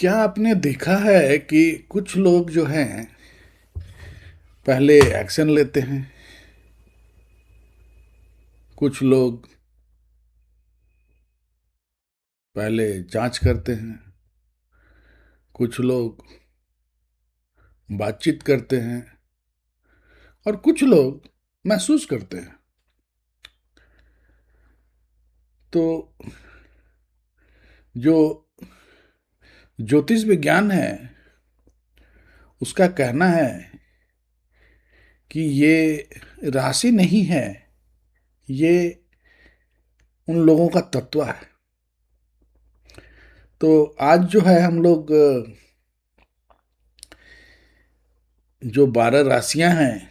क्या आपने देखा है कि कुछ लोग जो हैं पहले एक्शन लेते हैं। कुछ लोग पहले जांच करते हैं। कुछ लोग बातचीत करते हैं और कुछ लोग महसूस करते हैं। तो जो ज्योतिष विज्ञान है उसका कहना है कि ये राशि नहीं है, ये उन लोगों का तत्व है। तो आज जो है हम लोग जो 12 राशियां हैं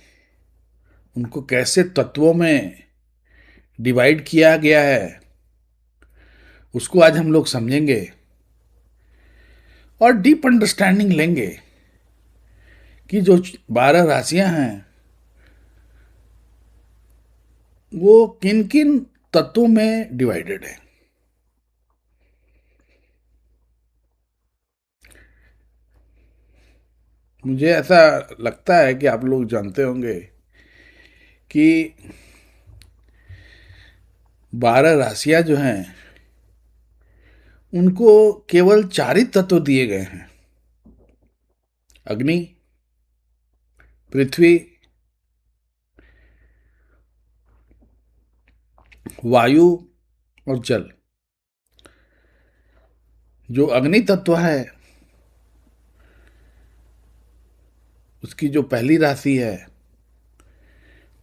उनको कैसे तत्वों में डिवाइड किया गया है उसको आज हम लोग समझेंगे और डीप अंडरस्टैंडिंग लेंगे कि जो 12 राशियां हैं वो किन किन तत्वों में डिवाइडेड है। मुझे ऐसा लगता है कि आप लोग जानते होंगे कि 12 राशियां जो हैं उनको केवल 4 ही तत्व दिए गए हैं। अग्नि, पृथ्वी, वायु और जल। जो अग्नि तत्व है उसकी जो पहली राशि है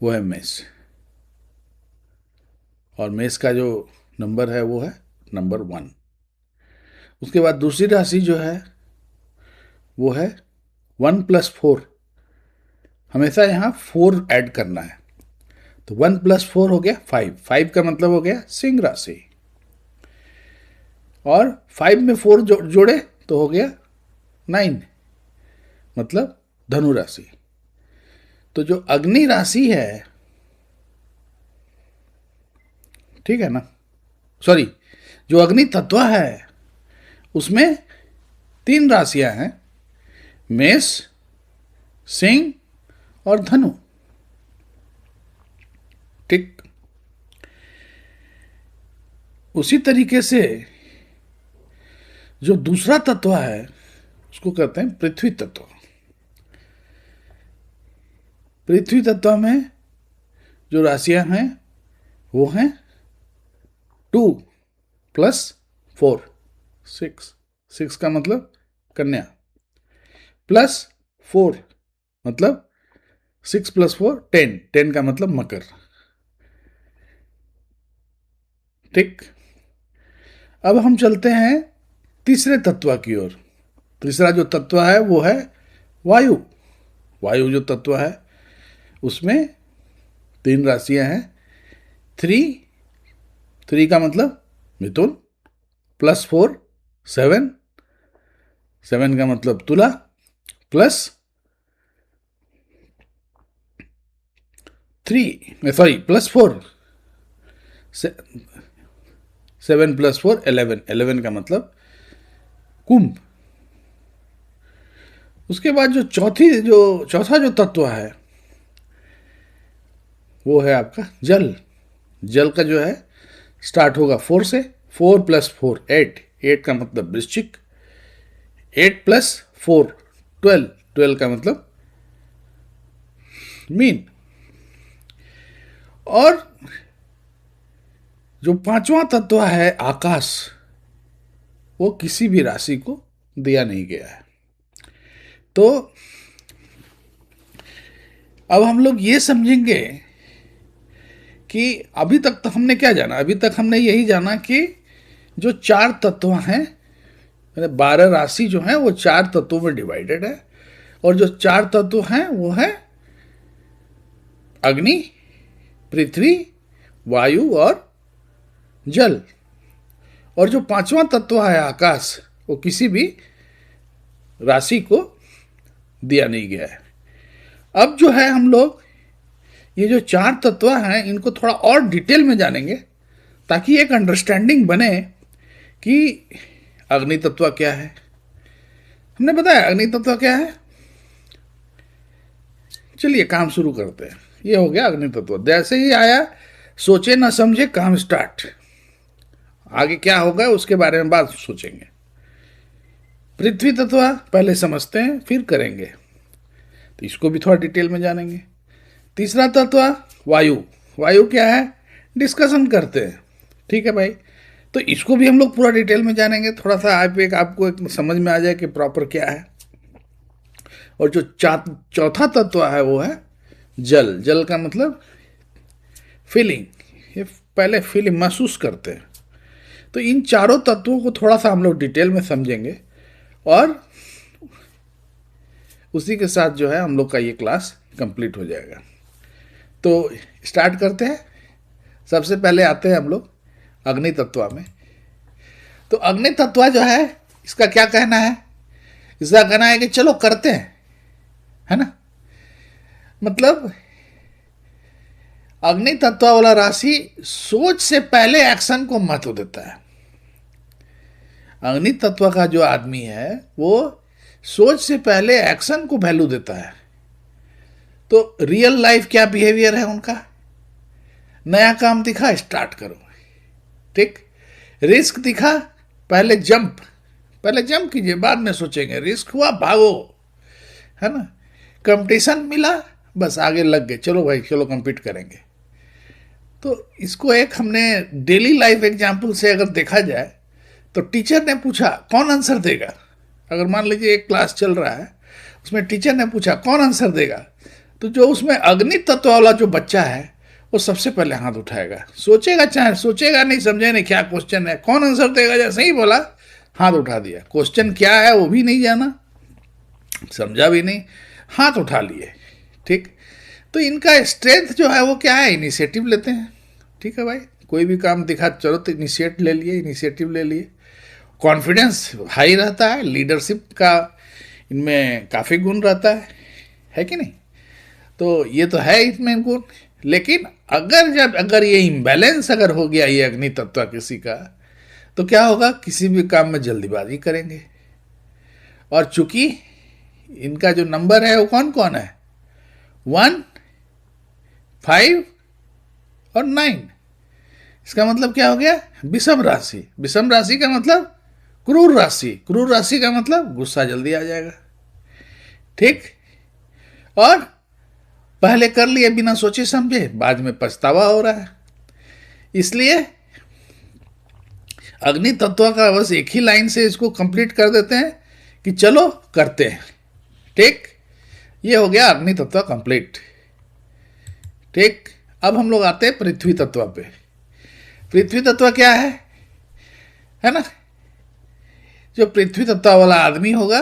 वो है मेष, और मेष का जो नंबर है वो है नंबर 1। उसके बाद दूसरी राशि जो है वो है 1+4। हमेशा यहाँ 4 ऐड करना है, तो 1+4 हो गया 5। 5 का मतलब हो गया सिंह राशि, और 5 में 4 जोड़े तो हो गया 9, मतलब धनु राशि। तो जो अग्नि राशि है, ठीक है ना, सॉरी, जो अग्नि तत्व है उसमें 3 राशियां हैं, मेष, सिंह और धनु। ठीक उसी तरीके से जो दूसरा तत्व है उसको कहते हैं पृथ्वी तत्व। पृथ्वी तत्व में जो राशियां हैं वो हैं 2+4, 6। 6 का मतलब कन्या, +4 मतलब 6+4 10, 10 का मतलब मकर। ठीक, अब हम चलते हैं तीसरे तत्व की ओर। तीसरा जो तत्व है वो है वायु। वायु जो तत्व है उसमें 3 राशियां हैं। 3 का मतलब मिथुन, +4 7, 7 का मतलब तुला, प्लस 3, सॉरी +4, 7+4 11, 11 का मतलब कुंभ। उसके बाद जो चौथा जो तत्व है वो है आपका जल। जल का जो है स्टार्ट होगा 4 से। 4+4 8, 8 का मतलब वृश्चिक, 8+4 12, 12 का मतलब मीन। और जो पांचवा तत्व है आकाश, वो किसी भी राशि को दिया नहीं गया है। तो अब हम लोग ये समझेंगे कि अभी तक तो हमने क्या जाना, अभी तक हमने यही जाना कि जो 4 तत्व हैं, 12 राशि जो है वो 4 तत्वों में डिवाइडेड है। और जो 4 तत्व हैं वो है अग्नि, पृथ्वी, वायु और जल। और जो पांचवा तत्व है आकाश, वो किसी भी राशि को दिया नहीं गया है। अब जो है हम लोग ये जो 4 तत्व हैं इनको थोड़ा और डिटेल में जानेंगे ताकि एक अंडरस्टैंडिंग बने कि अग्नि तत्व क्या है, हमने बताया अग्नि तत्व क्या है। चलिए काम शुरू करते हैं। ये हो गया अग्नि तत्व। जैसे ही आया, सोचे ना समझे, काम स्टार्ट। आगे क्या होगा उसके बारे में बात सोचेंगे। पृथ्वी तत्व पहले समझते हैं, फिर करेंगे, तो इसको भी थोड़ा डिटेल में जानेंगे। तीसरा तत्व वायु। वायु क्या है, डिस्कशन करते हैं। ठीक है भाई, तो इसको भी हम लोग पूरा डिटेल में जानेंगे। थोड़ा सा आपको एक समझ में आ जाए कि प्रॉपर क्या है। और जो चौथा तत्व है वो है जल। जल का मतलब फीलिंग, ये पहले फीलिंग महसूस करते हैं। तो इन चारों तत्वों को थोड़ा सा हम लोग डिटेल में समझेंगे और उसी के साथ जो है हम लोग का ये क्लास कंप्लीट हो जाएगा। तो स्टार्ट करते हैं। सबसे पहले आते हैं हम लोग अग्नि तत्व में। तो अग्नि तत्व जो है, इसका क्या कहना है? इसका कहना है कि चलो करते हैं, है ना। मतलब अग्नि तत्व वाला राशि सोच से पहले एक्शन को महत्व देता है। अग्नि तत्व का जो आदमी है वो सोच से पहले एक्शन को वैल्यू देता है। तो रियल लाइफ क्या बिहेवियर है उनका? नया काम दिखा, स्टार्ट करो। ठीक, रिस्क दिखा, पहले जंप कीजिए, बाद में सोचेंगे। रिस्क हुआ, भागो, है ना। कंपटीशन मिला, बस आगे लग गए, चलो भाई चलो compete करेंगे। तो इसको एक हमने डेली लाइफ एग्जाम्पल से अगर देखा जाए तो टीचर ने पूछा कौन आंसर देगा। अगर मान लीजिए एक क्लास चल रहा है, उसमें टीचर ने पूछा कौन आंसर देगा, तो जो उसमें अग्नि तत्व वाला जो बच्चा है वो सबसे पहले हाथ उठाएगा। सोचेगा, चाहे सोचेगा नहीं, समझे नहीं क्या क्वेश्चन है, कौन आंसर देगा, जैसे ही बोला हाथ उठा दिया। क्वेश्चन क्या है वो भी नहीं जाना, समझा भी नहीं, हाथ उठा लिए। ठीक, तो इनका स्ट्रेंथ जो है वो क्या है? इनिशिएटिव लेते हैं। ठीक है भाई, कोई भी काम दिखा, चलो तो इनिशिएटिव ले लिए। कॉन्फिडेंस हाई रहता है, लीडरशिप का इनमें काफ़ी गुण रहता है कि नहीं। तो ये तो है इसमें गुण। लेकिन अगर ये इम्बैलेंस अगर हो गया ये अग्नि तत्व किसी का, तो क्या होगा? किसी भी काम में जल्दीबाजी करेंगे। और चूंकि इनका जो नंबर है वो कौन कौन है? 1, 5 और 9। इसका मतलब क्या हो गया? विषम राशि। विषम राशि का मतलब क्रूर राशि। क्रूर राशि का मतलब गुस्सा जल्दी आ जाएगा। ठीक, और पहले कर लिए बिना सोचे समझे, बाद में पछतावा हो रहा है। इसलिए अग्नि तत्व का बस एक ही लाइन से इसको कंप्लीट कर देते हैं कि चलो करते हैं। ठीक, ये हो गया अग्नि तत्व कंप्लीट। ठीक, अब हम लोग आते हैं पृथ्वी तत्व पे। पृथ्वी तत्व क्या है ना। जो पृथ्वी तत्व वाला आदमी होगा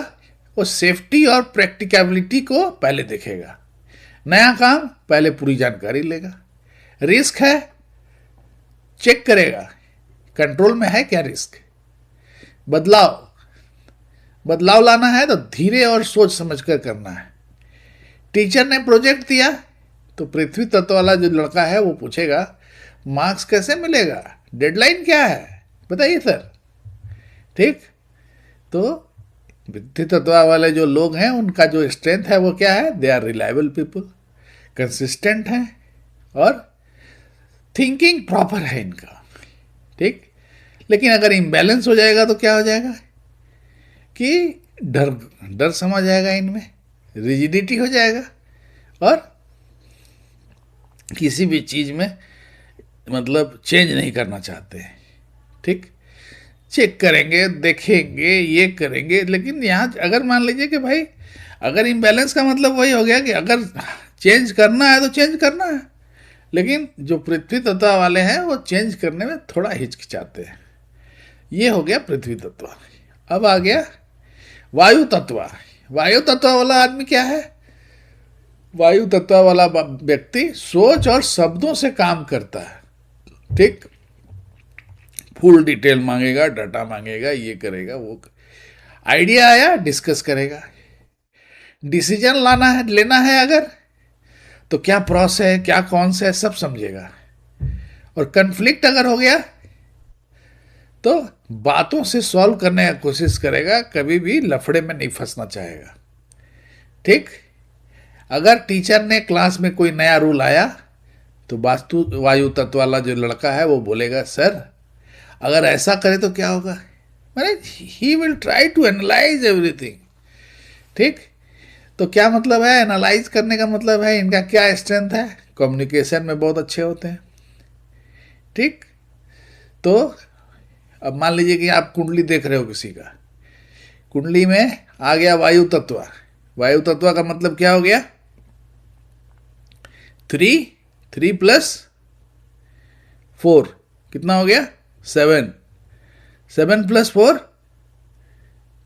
वो सेफ्टी और प्रैक्टिकेबिलिटी को पहले देखेगा। नया काम पहले पूरी जानकारी लेगा। रिस्क है, चेक करेगा कंट्रोल में है क्या रिस्क। बदलाव लाना है तो धीरे और सोच समझकर करना है। टीचर ने प्रोजेक्ट दिया तो पृथ्वी तत्व वाला जो लड़का है वो पूछेगा मार्क्स कैसे मिलेगा, डेडलाइन क्या है, बताइए सर। ठीक, तो पृथ्वी तत्व वाले जो लोग हैं उनका जो स्ट्रेंथ है वो क्या है? They are reliable people, consistent हैं और थिंकिंग प्रॉपर है इनका। ठीक, लेकिन अगर इम्बैलेंस हो जाएगा तो क्या हो जाएगा कि डर समा जाएगा इनमें, रिजिडिटी हो जाएगा और किसी भी चीज़ में मतलब चेंज नहीं करना चाहते हैं। ठीक, चेक करेंगे, देखेंगे, ये करेंगे। लेकिन यहाँ अगर मान लीजिए कि भाई अगर इम्बैलेंस का मतलब वही हो गया कि अगर चेंज करना है तो चेंज करना है, लेकिन जो पृथ्वी तत्व वाले हैं वो चेंज करने में थोड़ा हिचकिचाते हैं। ये हो गया पृथ्वी तत्व। अब आ गया वायु तत्व। वायु तत्व वाला आदमी क्या है? वायु तत्व वाला व्यक्ति सोच और शब्दों से काम करता है। ठीक, फुल डिटेल मांगेगा, डाटा मांगेगा, ये करेगा, वो आइडिया आया डिस्कस करेगा। डिसीजन लेना है अगर, तो क्या प्रोसेस है, क्या कौन सा है, सब समझेगा। और कन्फ्लिक्ट अगर हो गया तो बातों से सॉल्व करने का कोशिश करेगा, कभी भी लफड़े में नहीं फंसना चाहेगा। ठीक। अगर टीचर ने क्लास में कोई नया रूल आया तो वास्तु वायु तत्व वाला जो लड़का है वो बोलेगा सर अगर ऐसा करे तो क्या होगा, मैंने ही will try to analyze everything. ठीक। तो क्या मतलब है एनालाइज करने का, मतलब है इनका क्या स्ट्रेंथ है, कम्युनिकेशन में बहुत अच्छे होते हैं। ठीक। तो अब मान लीजिए कि आप कुंडली देख रहे हो किसी का, कुंडली में आ गया वायु तत्व। वायु तत्व का मतलब क्या हो गया, 3 + 4 कितना हो गया, 7, 7 + 4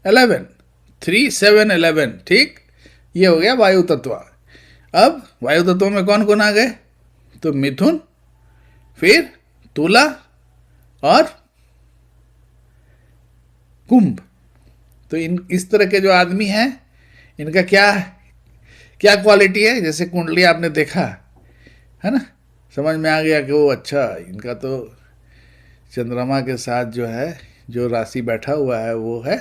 11, 3 7 11। ठीक। ये हो गया वायु तत्व। अब वायु तत्व में कौन कौन आ गए, तो मिथुन, फिर तुला और कुंभ। तो इन इस तरह के जो आदमी हैं इनका क्या क्या क्वालिटी है, जैसे कुंडली आपने देखा है ना, समझ में आ गया कि वो अच्छा इनका तो चंद्रमा के साथ जो है जो राशि बैठा हुआ है वो है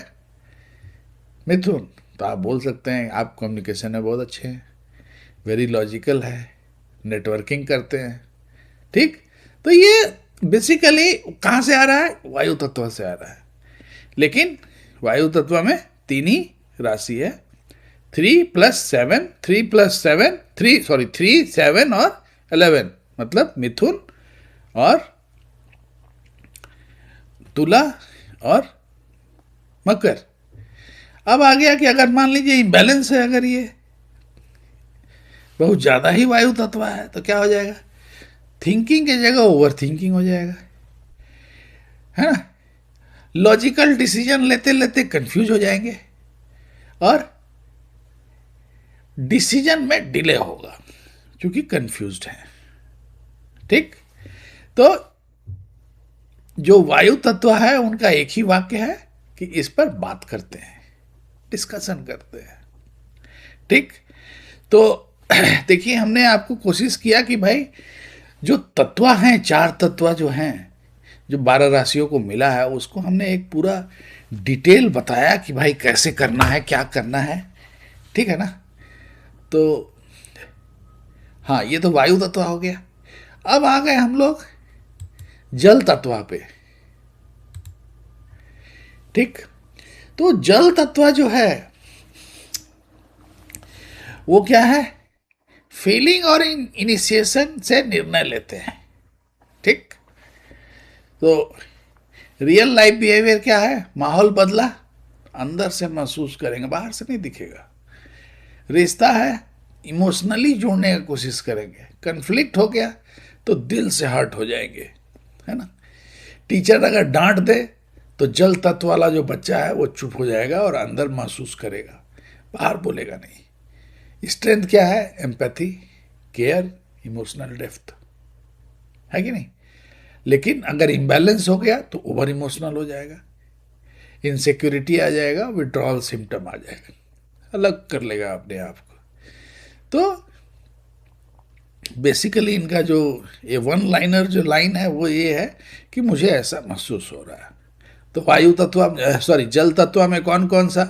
मिथुन। तो आप बोल सकते हैं आप कम्युनिकेशन में बहुत अच्छे हैं, वेरी लॉजिकल है, नेटवर्किंग करते हैं। ठीक। तो ये बेसिकली कहाँ से आ रहा है, वायु तत्व से आ रहा है। लेकिन वायु तत्व में 3 ही राशि है, 3 + 7, 3 + 7, 3 7 और 11, मतलब मिथुन और तुला और मकर। अब आ गया कि अगर मान लीजिए इम्बैलेंस है, अगर ये बहुत ज्यादा ही वायु तत्व है तो क्या हो जाएगा, थिंकिंग की जगह ओवर थिंकिंग हो जाएगा, है ना, लॉजिकल डिसीजन लेते लेते कंफ्यूज हो जाएंगे और डिसीजन में डिले होगा क्योंकि कंफ्यूज्ड है। ठीक। तो जो वायु तत्व है उनका एक ही वाक्य है कि इस पर बात करते हैं, डिस्कशन करते हैं। ठीक। तो देखिए हमने आपको कोशिश किया कि भाई जो तत्व हैं, 4 तत्व जो हैं, जो 12 राशियों को मिला है उसको हमने एक पूरा डिटेल बताया कि भाई कैसे करना है, क्या करना है। ठीक है ना। तो हाँ, ये तो वायु तत्व हो गया। अब आ गए हम लोग जल तत्व पे। ठीक। तो जल तत्व जो है वो क्या है, फीलिंग और इनिशिएशन से निर्णय लेते हैं। ठीक। तो रियल लाइफ बिहेवियर क्या है, माहौल बदला अंदर से महसूस करेंगे, बाहर से नहीं दिखेगा। रिश्ता है, इमोशनली जोड़ने की कोशिश करेंगे, कन्फ्लिक्ट हो गया तो दिल से हर्ट हो जाएंगे, है ना। टीचर अगर डांट दे तो जल तत्व वाला जो बच्चा है वो चुप हो जाएगा और अंदर महसूस करेगा, बाहर बोलेगा नहीं। स्ट्रेंथ क्या है, एम्पैथी, केयर, इमोशनल डेप्थ, है कि नहीं। लेकिन अगर इम्बैलेंस हो गया तो ओवर इमोशनल हो जाएगा, इनसिक्योरिटी आ जाएगा, विड्रॉल सिम्टम आ जाएगा, अलग कर लेगा अपने आप को। तो बेसिकली इनका जो ये वन लाइनर जो लाइन है वो ये है कि मुझे ऐसा महसूस हो रहा है। तो वायु तत्व सॉरी जल तत्व में कौन कौन सा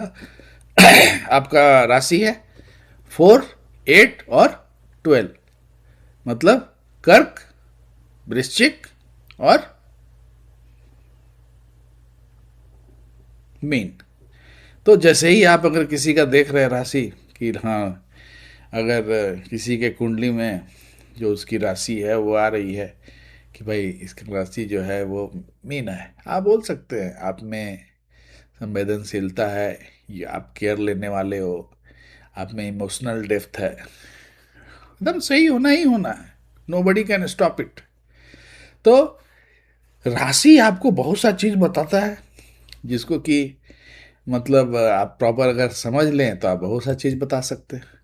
आपका राशि है, 4, 8 और 12, मतलब कर्क, वृश्चिक और मीन। तो जैसे ही आप अगर किसी का देख रहे हैं राशि कि हाँ अगर किसी के कुंडली में जो उसकी राशि है वो आ रही है कि भाई इसकी राशि जो है वो मीन है, आप बोल सकते हैं आप में संवेदनशीलता है, ये आप केयर लेने वाले हो, आप में इमोशनल डेप्थ है, एकदम सही होना ही होना है, नोबडी कैन स्टॉप इट। तो राशि आपको बहुत सा चीज़ बताता है जिसको कि मतलब आप प्रॉपर अगर समझ लें तो आप बहुत सा चीज़ बता सकते हैं।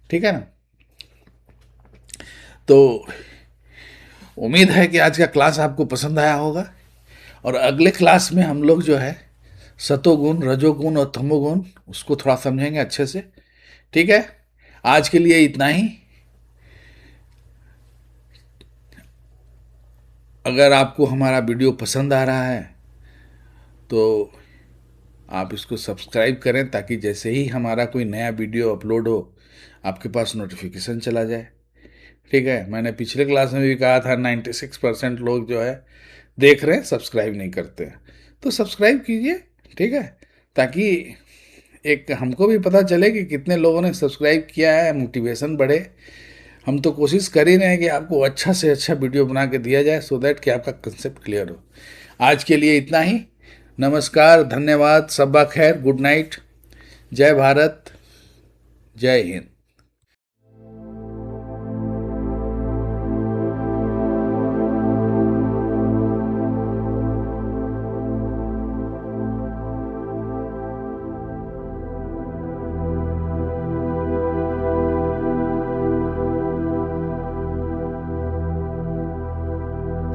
ठीक है ना। तो उम्मीद है कि आज का क्लास आपको पसंद आया होगा और अगले क्लास में हम लोग जो है सतोगुण, रजोगुण और तमोगुण उसको थोड़ा समझेंगे अच्छे से। ठीक है। आज के लिए इतना ही। अगर आपको हमारा वीडियो पसंद आ रहा है तो आप इसको सब्सक्राइब करें ताकि जैसे ही हमारा कोई नया वीडियो अपलोड हो आपके पास नोटिफिकेशन चला जाए। ठीक है, मैंने पिछले क्लास में भी कहा था 96% लोग जो है देख रहे हैं, सब्सक्राइब नहीं करते हैं। तो सब्सक्राइब कीजिए, ठीक है, ताकि एक हमको भी पता चले कि कितने लोगों ने सब्सक्राइब किया है, मोटिवेशन बढ़े। हम तो कोशिश कर ही रहे हैं कि आपको अच्छा से अच्छा वीडियो बना के दिया जाए सो दैट कि आपका कंसेप्ट क्लियर हो। आज के लिए इतना ही। नमस्कार, धन्यवाद, सब्बा खैर, गुड नाइट, जय भारत, जय हिंद।